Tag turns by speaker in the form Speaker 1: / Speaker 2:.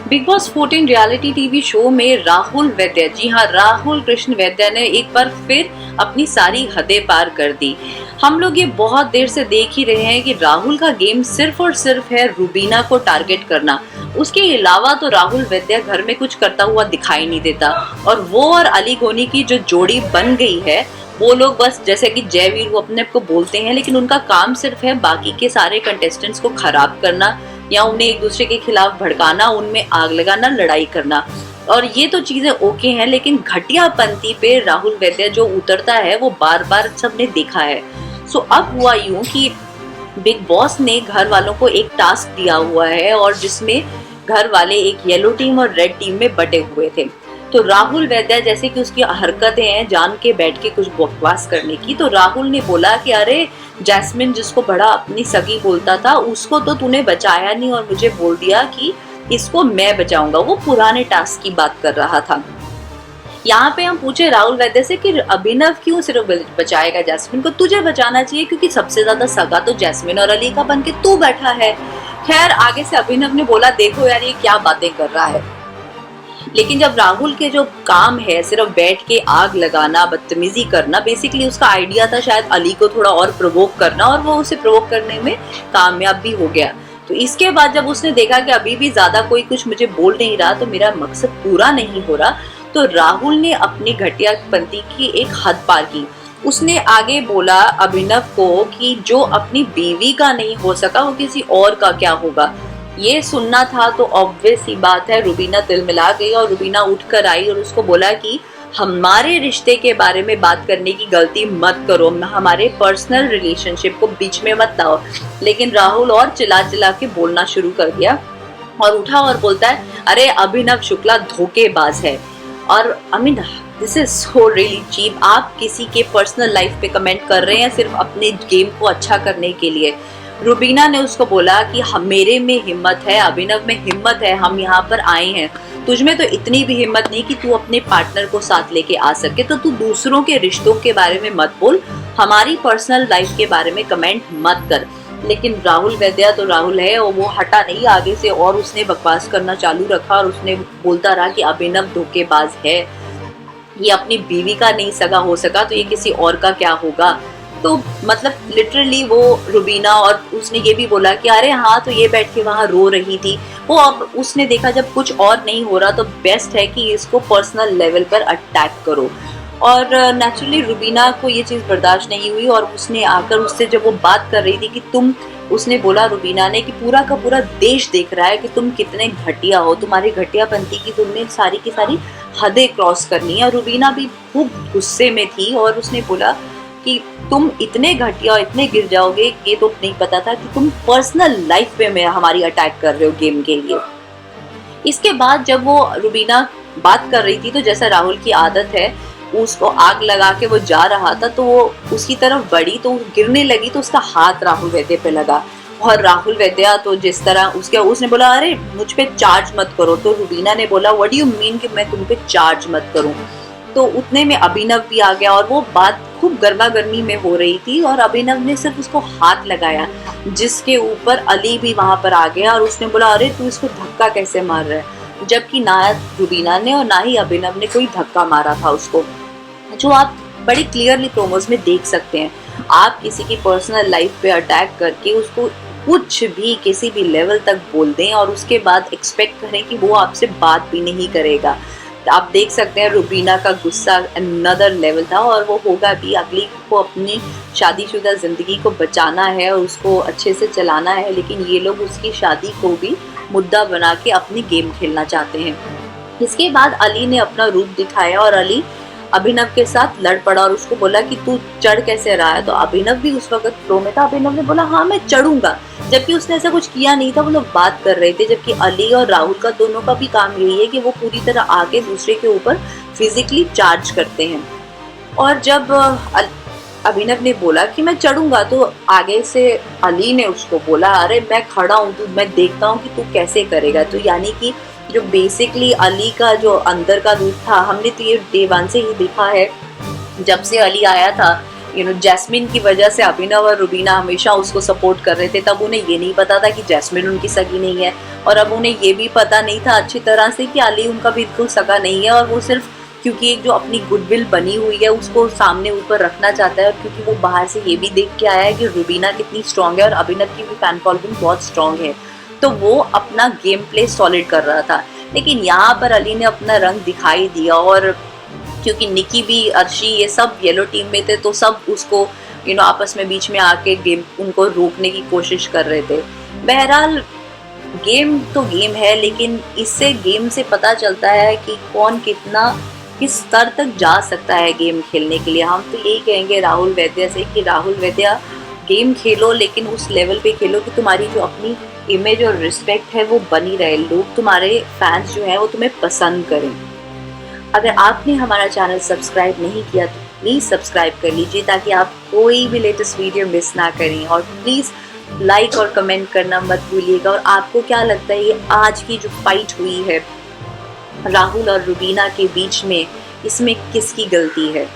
Speaker 1: Big boss 14 reality TV show में राहुल वैद्य, जी हाँ, राहुल कृष्ण वैद्य ने एक बार फिर अपनी सारी हदें पार कर दी। हम लोग ये बहुत देर से देख ही रहे हैं कि राहुल का गेम सिर्फ और सिर्फ है रुबीना को टारगेट करना। उसके अलावा तो राहुल वैद्य घर में कुछ करता हुआ दिखाई नहीं देता। और वो और अली गोनी की जो जोड़ी बन गई है, वो लोग बस जैसे कि जयवीर वो अपने को बोलते हैं, लेकिन उनका काम सिर्फ है बाकी के सारे कंटेस्टेंट्स को खराब करना या उन्हें एक दूसरे के खिलाफ भड़काना, उनमें आग लगाना, लड़ाई करना। और ये तो चीजें ओके हैं, लेकिन घटियापंती पे राहुल वैद्य जो उतरता है वो बार बार सबने देखा है। सो अब हुआ यूं कि बिग बॉस ने घर वालों को एक टास्क दिया हुआ है और जिसमें घर वाले एक येलो टीम और रेड टीम में बटे हुए थे। तो राहुल वैद्य जैसे कि उसकी हरकतें हैं जान के बैठ के कुछ बकवास करने की, तो राहुल ने बोला कि अरे जैस्मिन जिसको बड़ा अपनी सगी बोलता था उसको तो तूने बचाया नहीं और मुझे बोल दिया कि इसको मैं बचाऊंगा। वो पुराने टास्क की बात कर रहा था। यहाँ पे हम पूछे राहुल वैद्य से कि अभिनव क्यों सिर्फ बचाएगा जैस्मिन को, तुझे बचाना चाहिए क्योंकि सबसे ज्यादा सगा तो जैस्मिन और अली का बन के तू बैठा है। खैर आगे से अभिनव ने बोला देखो यार ये क्या बातें कर रहा है। लेकिन जब राहुल के जो काम है सिर्फ बैठ के आग लगाना, बदतमीजी करना, बेसिकली उसका आइडिया था शायद अली को थोड़ा और प्रोवोक करना और वो उसे प्रोवोक करने में कामयाब भी हो गया। तो इसके बाद जब उसने देखा कि अभी भी ज्यादा कोई कुछ मुझे बोल नहीं रहा तो मेरा मकसद पूरा नहीं हो रहा, तो राहुल ने अपनी घटियापंती की एक हद पार की। उसने आगे बोला अभिनव को कि जो अपनी बीवी का नहीं हो सका वो किसी और का क्या होगा। ये सुनना था तो ऑब्वियस ही बात है रुबीना तिलमिला गई और रुबीना उठकर आई और उसको बोला कि हमारे रिश्ते के बारे में बात करने की गलती मत करो, हमारे पर्सनल रिलेशनशिप को बीच में मत लाओ। लेकिन राहुल और चिल्ला चिल्ला के बोलना शुरू कर दिया और उठा और बोलता है अरे अभिनव शुक्ला धोखेबाज है। और I mean this is so really cheap. आप किसी के पर्सनल लाइफ पे कमेंट कर रहे हैं सिर्फ अपने गेम को अच्छा करने के लिए। रुबीना ने उसको बोला कि मेरे में हिम्मत है, अभिनव में हिम्मत है, हम यहाँ पर आए हैं, तुझमें तो इतनी भी हिम्मत नहीं कि तू अपने पार्टनर को साथ लेके आ सके, तो तू दूसरों के रिश्तों के बारे में मत बोल, हमारी पर्सनल लाइफ के बारे में कमेंट मत कर। लेकिन राहुल वैद्य तो राहुल है और वो हटा नहीं आगे से और उसने बकवास करना चालू रखा और उसने बोलता रहा कि अभिनव धोखेबाज है, ये अपनी बीवी का नहीं सगा हो सका तो ये किसी और का क्या होगा। तो मतलब लिटरली वो रुबीना, और उसने ये भी बोला कि अरे हाँ तो ये बैठ के वहाँ रो रही थी वो। अब उसने देखा जब कुछ और नहीं हो रहा तो बेस्ट है कि इसको पर्सनल लेवल पर अटैक करो। और नेचुरली रुबीना को ये चीज़ बर्दाश्त नहीं हुई और उसने आकर उससे जब वो बात कर रही थी कि तुम, उसने बोला रुबीना ने कि पूरा का पूरा देश देख रहा है कि तुम कितने घटिया हो, तुम्हारी घटियापंती की तुमने सारी की सारी हदें क्रॉस करनी है। और रुबीना भी खूब गुस्से में थी और उसने बोला कि तुम इतने घटिया और इतने गिर जाओगे ये तो नहीं पता था कि तुम पर्सनल लाइफ पे में हमारी अटैक कर रहे हो गेम के लिए। इसके बाद जब वो रुबीना बात कर रही थी तो जैसा राहुल की आदत है उसको आग लगा के वो जा रहा था तो वो उसकी तरफ बढ़ी तो गिरने लगी तो उसका हाथ राहुल वैद्य पे लगा और राहुल वैद्य तो जिस तरह उसने बोला अरे मुझ पे चार्ज मत करो। तो रुबीना ने बोला व्हाट डू यू मीन कि मैं तुम पे चार्ज मत करूं। तो उतने में अभिनव भी आ गया और वो बात खूब गर्मा गर्मी में हो रही थी और अभिनव ने सिर्फ उसको हाथ लगाया, जिसके ऊपर अली भी वहां पर आ गया और उसने बोला अरे तू इसको धक्का कैसे मार रहा है, जबकि ना रुबीना ने और ना ही अभिनव ने कोई धक्का मारा था उसको, जो आप बड़ी क्लियरली प्रोमोज में देख सकते हैं। आप किसी की पर्सनल लाइफ पे अटैक करके उसको कुछ भी किसी भी लेवल तक बोल दें और उसके बाद एक्सपेक्ट करें कि वो आपसे बात भी नहीं करेगा। आप देख सकते हैं रुबीना का गुस्सा अनदर लेवल था और वो होगा भी। अगली को अपनी शादीशुदा ज़िंदगी को बचाना है और उसको अच्छे से चलाना है, लेकिन ये लोग उसकी शादी को भी मुद्दा बना के अपनी गेम खेलना चाहते हैं। इसके बाद अली ने अपना रूप दिखाया और अली अभिनव के साथ लड़ पड़ा और उसको बोला कि तू चढ़ कैसे रहा है। तो अभिनव भी उस वक्त फ्लो में था। अभिनव ने बोला हाँ मैं चढ़ूंगा, जबकि उसने ऐसा कुछ किया नहीं था। वो लोग बात कर रहे थे, जबकि अली और राहुल का दोनों का भी काम यही है कि वो पूरी तरह आके दूसरे के ऊपर फिजिकली चार्ज करते हैं। और जब अभिनव ने बोला कि मैं चढ़ूंगा तो आगे से अली ने उसको बोला अरे मैं खड़ा हूँ, तू मैं देखता हूँ कि तू कैसे करेगा। तो यानी कि जो बेसिकली अली का जो अंदर का रूप था, हमने तो ये डे 1 से ही देखा है, जब से अली आया था जैस्मिन की वजह से अभिनव और रुबीना हमेशा उसको सपोर्ट कर रहे थे, तब उन्हें ये नहीं पता था कि जैस्मिन उनकी सगी नहीं है, और अब उन्हें ये भी पता नहीं था अच्छी तरह से कि अली उनका बिल्कुल सगा नहीं है, और वो सिर्फ क्योंकि एक जो अपनी गुडविल बनी हुई है उसको सामने ऊपर रखना चाहता है, और क्योंकि वो बाहर से ये भी देख के आया है कि रुबीना कितनी स्ट्रांग है और अभिनव की भी फैन फॉलोइंग बहुत स्ट्रांग है, तो वो अपना गेम प्ले सॉलिड कर रहा था। लेकिन यहाँ पर अली ने अपना रंग दिखाई दिया, और क्योंकि निकी भी, अर्शी, ये सब येलो टीम में थे, तो सब उसको आपस में बीच में आके गेम उनको रोकने की कोशिश कर रहे थे। बहरहाल गेम तो गेम है, लेकिन इससे गेम से पता चलता है कि कौन किस स्तर तक जा सकता है गेम खेलने के लिए। हम तो यही कहेंगे राहुल वैद्या से कि राहुल वैद्या गेम खेलो, लेकिन उस लेवल पे खेलो कि तुम्हारी जो अपनी इमेज और रिस्पेक्ट है वो बनी रहे, लोग तुम्हारे फैंस जो हैं वो तुम्हें पसंद करें। अगर आपने हमारा चैनल सब्सक्राइब नहीं किया तो प्लीज़ सब्सक्राइब कर लीजिए ताकि आप कोई भी लेटेस्ट वीडियो मिस ना करें, और प्लीज़ लाइक और कमेंट करना मत भूलिएगा। और आपको क्या लगता है ये आज की जो फाइट हुई है राहुल और रुबीना के बीच में, इसमें किसकी गलती है?